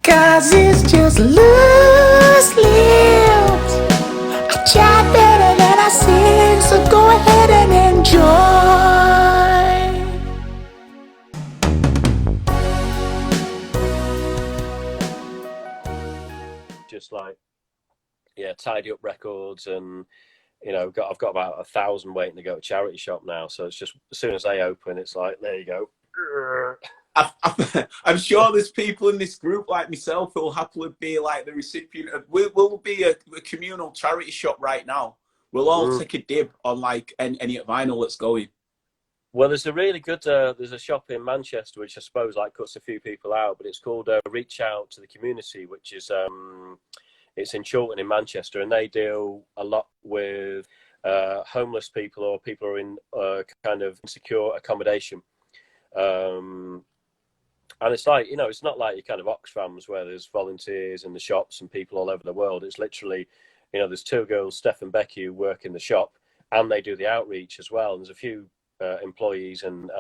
'Cause it's just loose lips. I try better than I sing, so go ahead and enjoy. Just like, yeah, tidy up records and, I've got about 1,000 waiting to go to charity shop now. So it's just, as soon as they open, it's like, there you go. I'm sure there's people in this group like myself who will happily be like the recipient of. We'll be a communal charity shop right now. We'll all take a dib on like any vinyl that's going. Well, there's a really good, there's a shop in Manchester, which I suppose like cuts a few people out, but it's called Reach Out to the Community, which is, it's in Chorlton in Manchester, and they deal a lot with homeless people or people who are in kind of insecure accommodation. And it's like, it's not like your kind of Oxfams where there's volunteers in the shops and people all over the world. It's literally, there's two girls, Steph and Becky, who work in the shop, and they do the outreach as well. And there's a few employees and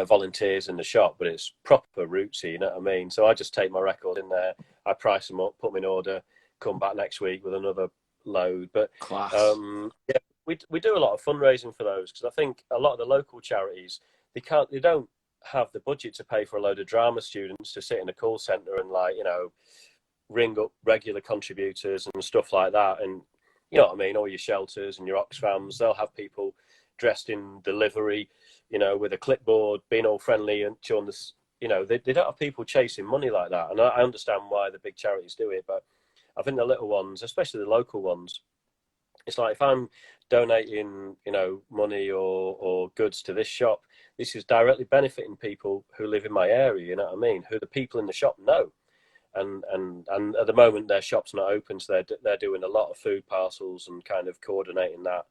volunteers in the shop, but it's proper rootsy, you know what I mean? So I just take my record in there, I price them up, put them in order, come back next week with another load. But Class. Yeah, we do a lot of fundraising for those, because I think a lot of the local charities, they don't have the budget to pay for a load of drama students to sit in a call centre and ring up regular contributors and stuff like that. And you know what I mean, all your shelters and your Oxfams, they'll have people dressed in the livery, with a clipboard, being all friendly and showing this, they don't have people chasing money like that. And I understand why the big charities do it, but I think the little ones, especially the local ones, it's like, if I'm donating, money or goods to this shop, this is directly benefiting people who live in my area, you know what I mean, who the people in the shop know. And at the moment their shop's not open, so they're doing a lot of food parcels and kind of coordinating that.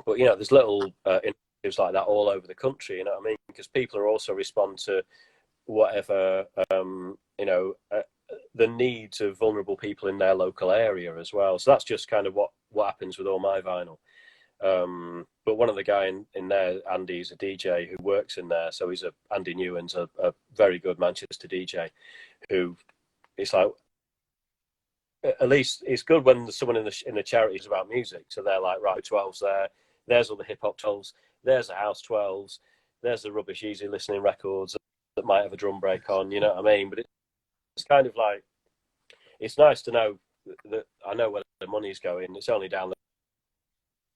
But there's little initiatives like that all over the country, you know what I mean, because people are also respond to whatever the needs of vulnerable people in their local area as well. So that's just kind of what happens with all my vinyl. But one of the guy in there, Andy's a DJ who works in there. So Andy Newen's a very good Manchester DJ who, it's like, at least it's good when there's someone in the charities about music. So they're like, right, 12's there. There's all the hip hop 12s. There's the house 12s. There's the rubbish easy listening records that might have a drum break on, you know what I mean? But it's kind of like, it's nice to know that I know where the money's going. It's only down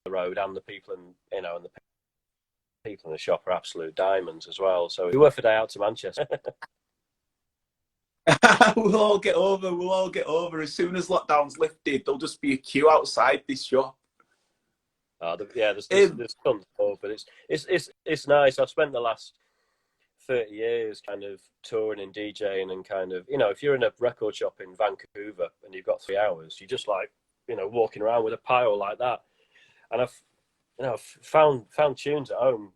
the road, and the people and the people in the shop are absolute diamonds as well. So it's worth a day out to Manchester. We'll all get over. As soon as lockdown's lifted, there'll just be a queue outside this shop. There's tons more, but it's nice. I've spent the last 30 years kind of touring and DJing, and kind of, if you're in a record shop in Vancouver and you've got 3 hours, you're just like, walking around with a pile like that. And I've found tunes at home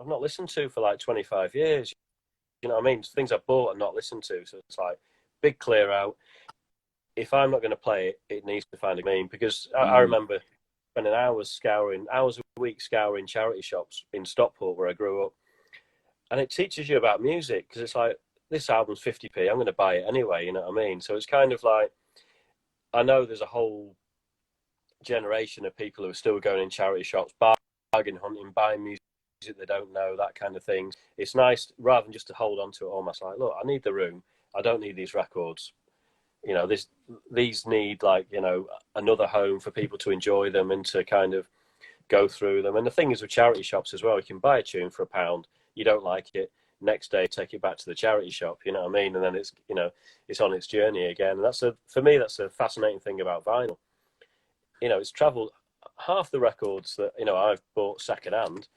I've not listened to for like 25 years. You know what I mean? Things I've bought and not listened to. So it's like, big clear out. If I'm not going to play it, it needs to find a mean, because I remember spending hours a week scouring charity shops in Stockport where I grew up. And it teaches you about music, because it's like, this album's 50p, I'm going to buy it anyway, you know what I mean? So it's kind of like, I know there's a whole generation of people who are still going in charity shops, bargain hunting, buying music they don't know, that kind of thing. It's nice, rather than just to hold on to it almost like, look, I need the room, I don't need these records. These need, like, another home for people to enjoy them and to kind of go through them. And the thing is with charity shops as well, you can buy a tune for £1, you don't like it, next day take it back to the charity shop, you know what I mean, and then it's it's on its journey again. And for me that's a fascinating thing about vinyl. It's traveled. Half the records that I've bought second hand,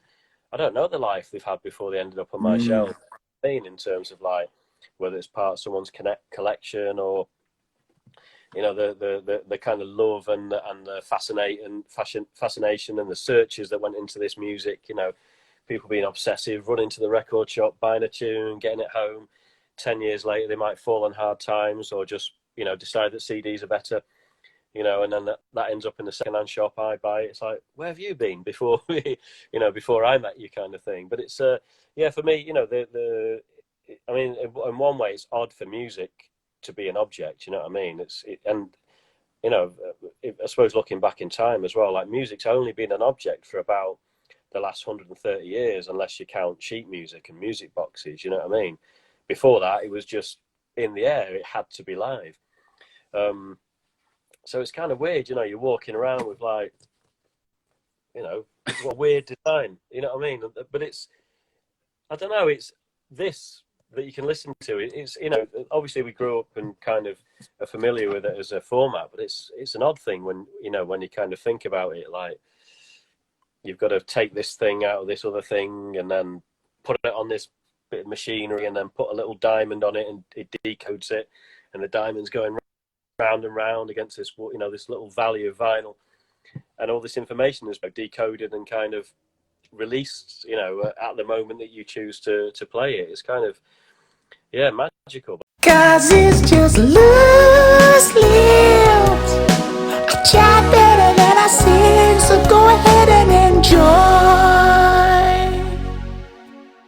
I don't know the life they've had before they ended up on my shelf. In terms of, like, whether it's part of someone's collection, or the kind of love and the fascination and the searches that went into this music. People being obsessive, running to the record shop, buying a tune, getting it home. 10 years later, they might fall on hard times, or just decide that CDs are better. you know, and then that ends up in the second-hand shop. I buy it. It's like, where have you been before, before I met you, kind of thing. But it's, yeah, for me, you know, I mean, in one way, it's odd for music to be an object. You know what I mean? And you know, I suppose looking back in time as well, like music's only been an object for about the last 130 years, unless you count sheet music and music boxes. You know what I mean? Before that, it was just in the air. It had to be live. So it's kind of weird, you know, you're walking around with like, you know, a weird design. You know what I mean? But it's, I don't know, it's this that you can listen to. It's, you know, obviously we grew up and kind of are familiar with it as a format, but it's an odd thing when, you know, when you kind of think about it, like you've got to take this thing out of this other thing and then put it on this bit of machinery and then put a little diamond on it and it decodes it, and the diamond's going round and round against this, you know, this little valley of vinyl, and all this information is decoded and kind of released, you know, at the moment that you choose to play it. It's kind of, yeah, magical. 'Cause it's just loose lips.